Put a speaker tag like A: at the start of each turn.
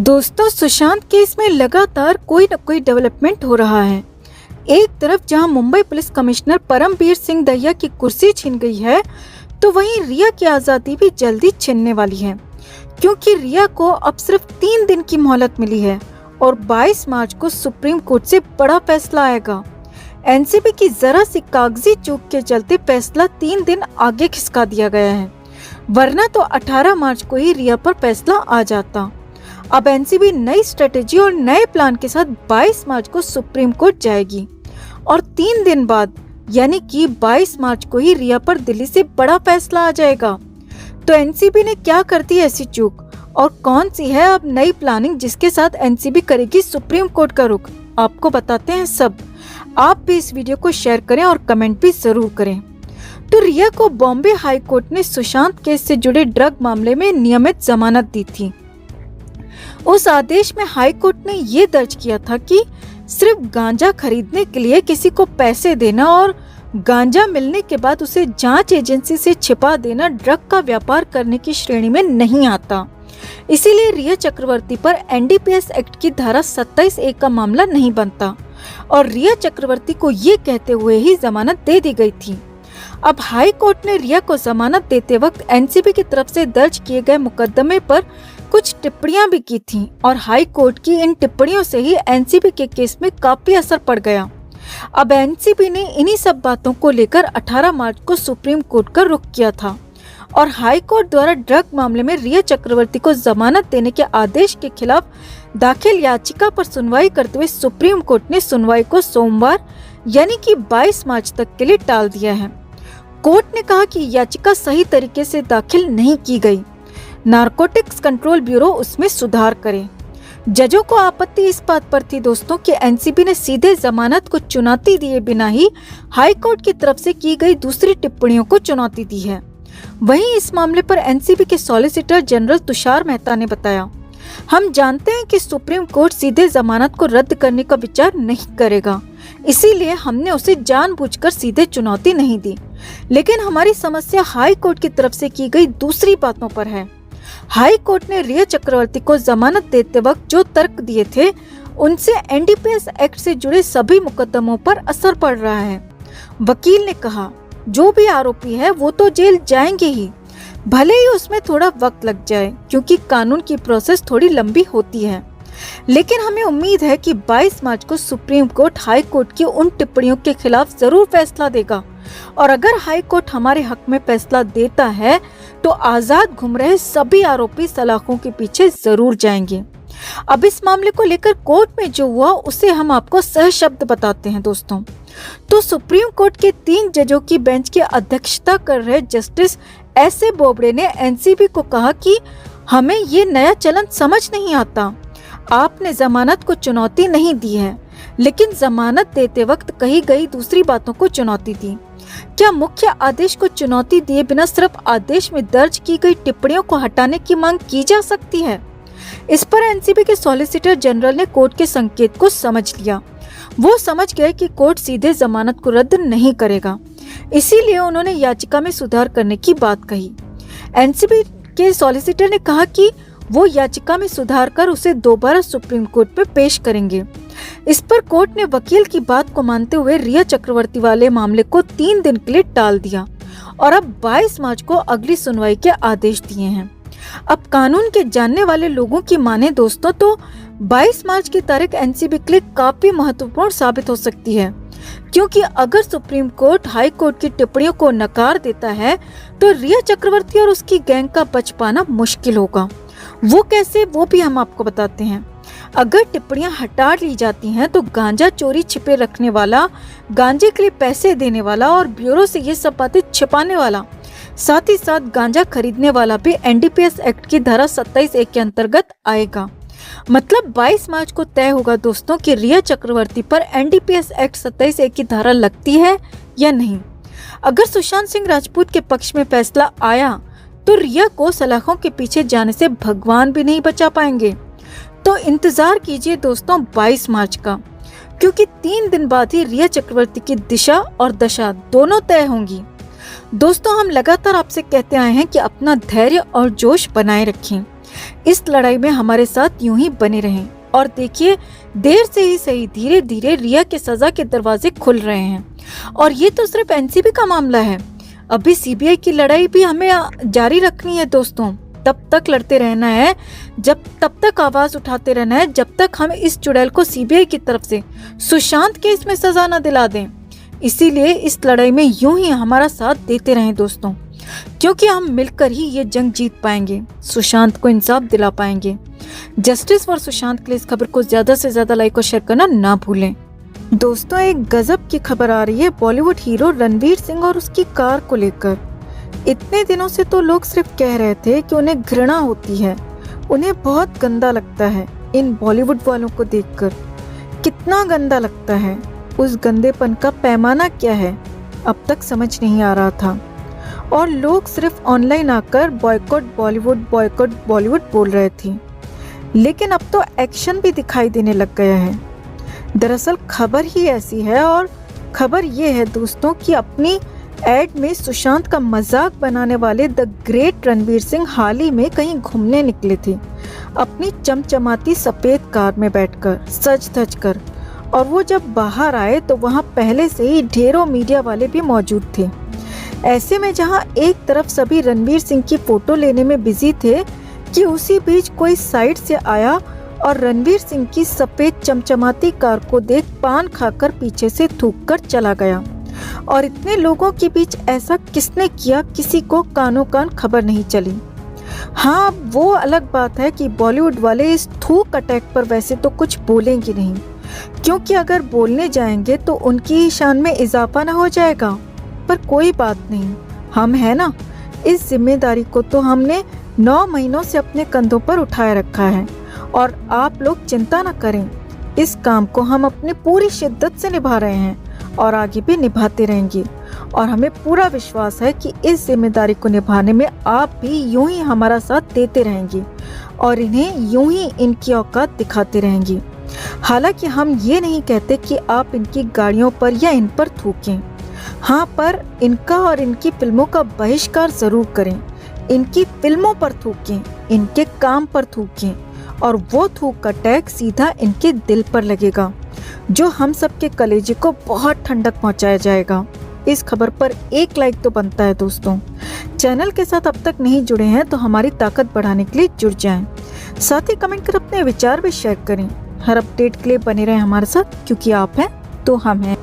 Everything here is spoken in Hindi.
A: दोस्तों, सुशांत केस में लगातार कोई न कोई डेवलपमेंट हो रहा है। एक तरफ जहां मुंबई पुलिस कमिश्नर परमबीर सिंह दहिया की कुर्सी छीन गई है, तो वहीं रिया की आज़ादी भी जल्दी छिनने वाली है, क्योंकि रिया को अब सिर्फ 3 दिन की मोहलत मिली है और 22 मार्च को सुप्रीम कोर्ट से बड़ा फैसला आएगा। एनसीबी की जरा सी कागजी चूक के चलते फैसला 3 दिन आगे खिसका दिया गया है, वरना तो 18 मार्च को ही रिया पर फैसला आ जाता। अब एनसीबी नई स्ट्रेटेजी और नए प्लान के साथ 22 मार्च को सुप्रीम कोर्ट जाएगी और 3 दिन बाद यानी कि 22 मार्च को ही रिया पर दिल्ली से बड़ा फैसला आ जाएगा। तो एनसीबी ने क्या कर दी ऐसी चूक और कौन सी है अब नई प्लानिंग जिसके साथ एनसीबी करेगी सुप्रीम कोर्ट का रुख, आपको बताते हैं सब। आप भी इस वीडियो को शेयर करें और कमेंट भी जरूर करें। तो रिया को बॉम्बे हाई कोर्ट ने सुशांत केस से जुड़े ड्रग मामले में नियमित जमानत दी थी। उस आदेश में हाई कोर्ट ने ये दर्ज किया था कि सिर्फ गांजा खरीदने के लिए किसी को पैसे देना और गांजा मिलने के बाद उसे जांच एजेंसी से छिपा देना ड्रग का व्यापार करने की श्रेणी में नहीं आता। इसीलिए रिया चक्रवर्ती पर एनडीपीएस एक्ट की धारा 27A का मामला नहीं बनता और रिया चक्रवर्ती को ये कहते हुए ही जमानत दे दी गई थी। अब हाई कोर्ट ने रिया को जमानत देते वक्त एनसीबी की तरफ से दर्ज किए गए मुकदमे पर कुछ टिप्पणियां भी की थीं और हाई कोर्ट की इन टिप्पणियों से ही एनसीबी के केस में काफी असर पड़ गया। अब एनसीबी ने इन्हीं सब बातों को लेकर 18 मार्च को सुप्रीम कोर्ट का रुख किया था और हाई कोर्ट द्वारा ड्रग मामले में रिया चक्रवर्ती को जमानत देने के आदेश के खिलाफ दाखिल याचिका पर सुनवाई करते हुए सुप्रीम कोर्ट ने सुनवाई को सोमवार यानी कि 22 मार्च तक के लिए टाल दिया है। कोर्ट ने कहा कि याचिका सही तरीके से दाखिल नहीं की गई, नारकोटिक्स कंट्रोल ब्यूरो उसमें सुधार करे। जजों को आपत्ति इस बात पर थी दोस्तों कि एनसीबी ने सीधे जमानत को चुनौती दिए बिना ही हाई कोर्ट की तरफ से की गई दूसरी टिप्पणियों को चुनौती दी है। वहीं इस मामले पर एनसीबी के सॉलिसिटर जनरल तुषार मेहता ने बताया, हम जानते हैं कि सुप्रीम कोर्ट सीधे जमानत को रद्द करने का विचार नहीं करेगा, इसीलिए हमने उसे जानबूझकर सीधे चुनौती नहीं दी, लेकिन हमारी समस्या हाई कोर्ट की तरफ से की गई दूसरी बातों पर है। हाई कोर्ट ने रिया चक्रवर्ती को जमानत देते वक्त जो तर्क दिए थे उनसे एनडीपीएस एक्ट से जुड़े सभी मुकदमों पर असर पड़ रहा है। वकील ने कहा, जो भी आरोपी है वो तो जेल जाएंगे ही, भले ही उसमें थोड़ा वक्त लग जाए क्योंकि कानून की प्रोसेस थोड़ी लंबी होती है, लेकिन हमें उम्मीद है कि 22 मार्च को सुप्रीम कोर्ट हाई कोर्ट की उन टिप्पणियों के खिलाफ जरूर फैसला देगा और अगर हाई कोर्ट हमारे हक में फैसला देता है तो आजाद घूम रहे सभी आरोपी सलाखों के पीछे जरूर जाएंगे। अब इस मामले को लेकर कोर्ट में जो हुआ उसे हम आपको सहशब्द बताते हैं दोस्तों। तो सुप्रीम कोर्ट के 3 जजों की बेंच की अध्यक्षता कर रहे जस्टिस एस.ए. बोबडे ने एनसीबी को कहा कि हमें ये नया चलन समझ नहीं आता। आपने जमानत को चुनौती नहीं दी है, लेकिन जमानत देते वक्त कही गई दूसरी बातों को चुनौती दी। क्या मुख्य आदेश को चुनौती दिए बिना सिर्फ आदेश में दर्ज की गई टिप्पणियों को हटाने की मांग की जा सकती है? इस पर एनसीबी के सॉलिसिटर जनरल ने कोर्ट के संकेत को समझ लिया। वो समझ गए कि कोर्ट सीधे जमानत को रद्द नहीं करेगा, इसीलिए उन्होंने याचिका में सुधार करने की बात कही। एनसीबी के सॉलिसिटर ने कहा कि वो याचिका में सुधार कर उसे दोबारा सुप्रीम कोर्ट में पेश करेंगे। इस पर कोर्ट ने वकील की बात को मानते हुए रिया चक्रवर्ती वाले मामले को 3 दिन के लिए टाल दिया और अब 22 मार्च को अगली सुनवाई के आदेश दिए हैं। अब कानून के जानने वाले लोगों की माने दोस्तों तो 22 मार्च की तारीख एनसीबी के लिए काफी महत्वपूर्ण साबित हो सकती है, क्योंकि अगर सुप्रीम कोर्ट हाई कोर्ट की टिप्पणियों को नकार देता है तो रिया चक्रवर्ती और उसकी गैंग का बच पाना मुश्किल होगा। वो कैसे, वो भी हम आपको बताते हैं। अगर टिप्पणियां हटा ली जाती हैं तो गांजा चोरी छिपे रखने वाला, गांजे के लिए पैसे देने वाला और ब्यूरो से ये सब बातें छिपाने वाला, साथ ही साथ गांजा खरीदने वाला भी एनडीपीएस एक्ट की धारा 27A के अंतर्गत आएगा। मतलब 22 मार्च को तय होगा दोस्तों कि रिया चक्रवर्ती पर एनडीपीएस एक्ट 27A की धारा लगती है या नहीं। अगर सुशांत सिंह राजपूत के पक्ष में फैसला आया तो रिया को सलाखों के पीछे जाने से भगवान भी नहीं बचा पाएंगे। तो इंतजार कीजिए दोस्तों 22 मार्च का, क्योंकि 3 दिन बाद ही रिया चक्रवर्ती की दिशा और दशा दोनों तय होंगी। दोस्तों, हम लगातार आपसे कहते आए हैं कि अपना धैर्य और जोश बनाए रखें, इस लड़ाई में हमारे साथ यूं ही बने रहें और देखिए, देर से ही सही, धीरे धीरे रिया के सजा के दरवाजे खुल रहे हैं। और ये तो सिर्फ एनसीबी का मामला है, अभी सीबीआई की लड़ाई भी हमें जारी रखनी है दोस्तों। तब तक लड़ते रहना है, तब तक आवाज उठाते रहना है, जब तक हम इस चुड़ैल को सीबीआई की तरफ से सुशांत केस में सजा न दिला दें। इसीलिए इस लड़ाई में यूं ही हमारा साथ देते रहें दोस्तों, क्योंकि हम मिलकर ही ये जंग जीत पाएंगे, सुशांत को इंसाफ दिला पाएंगे। जस्टिस फॉर सुशांत के लिए इस खबर को ज्यादा से ज्यादा लाइक और शेयर करना ना भूलें। दोस्तों, एक गजब की खबर आ रही है बॉलीवुड हीरो रणवीर सिंह और उसकी कार को लेकर। इतने दिनों से तो लोग सिर्फ कह रहे थे कि उन्हें घृणा होती है, उन्हें बहुत गंदा लगता है इन बॉलीवुड वालों को देखकर। कितना गंदा लगता है, उस गंदेपन का पैमाना क्या है, अब तक समझ नहीं आ रहा था। और लोग सिर्फ ऑनलाइन आकर बॉयकॉट बॉलीवुड बोल रहे थे, लेकिन अब तो एक्शन भी दिखाई देने लग गया है। दरअसल खबर ही ऐसी है, और खबर ये है दोस्तों कि अपनी एड में सुशांत का मजाक बनाने वाले द ग्रेट रणवीर सिंह हाल ही में कहीं घूमने निकले थे, अपनी चमचमाती सफेद कार में बैठकर सज धज कर। और वो जब बाहर आए तो वहाँ पहले से ही ढेरों मीडिया वाले भी मौजूद थे। ऐसे में जहाँ एक तरफ सभी रणवीर सिंह की फोटो लेने में बिजी थे कि उसी बीच कोई साइड से आया और रणवीर सिंह की सफेद चमचमाती कार को देख पान खाकर पीछे से थूक कर चला गया। और इतने लोगों के बीच ऐसा किसने किया, किसी को कानों कान खबर नहीं चली। हाँ, वो अलग बात है कि बॉलीवुड वाले इस थूक अटैक पर वैसे तो कुछ बोलेंगे नहीं, क्योंकि अगर बोलने जाएंगे तो उनकी शान में इजाफा ना हो जाएगा। पर कोई बात नहीं, हम है ना, इस जिम्मेदारी को तो हमने 9 महीनों से अपने कंधों पर उठाए रखा है। और आप लोग चिंता न करें, इस काम को हम अपनी पूरी शिद्दत से निभा रहे हैं और आगे भी निभाते रहेंगे। और हमें पूरा विश्वास है कि इस जिम्मेदारी को निभाने में आप भी यूं ही हमारा साथ देते रहेंगे और इन्हें यूं ही इनकी औकात दिखाते रहेंगे। हालांकि हम ये नहीं कहते कि आप इनकी गाड़ियों पर या इन पर थूकें, हाँ, पर इनका और इनकी फिल्मों का बहिष्कार जरूर करें। इनकी फिल्मों पर थूकें, इनके काम पर थूकें, और वो थूक का टैग सीधा इनके दिल पर लगेगा, जो हम सबके कलेजे को बहुत ठंडक पहुंचाया जाएगा। इस खबर पर एक लाइक तो बनता है दोस्तों। चैनल के साथ अब तक नहीं जुड़े हैं तो हमारी ताकत बढ़ाने के लिए जुड़ जाएं। साथ ही कमेंट कर अपने विचार भी शेयर करें। हर अपडेट के लिए बने रहें हमारे साथ, क्योंकि आप हैं तो हम हैं।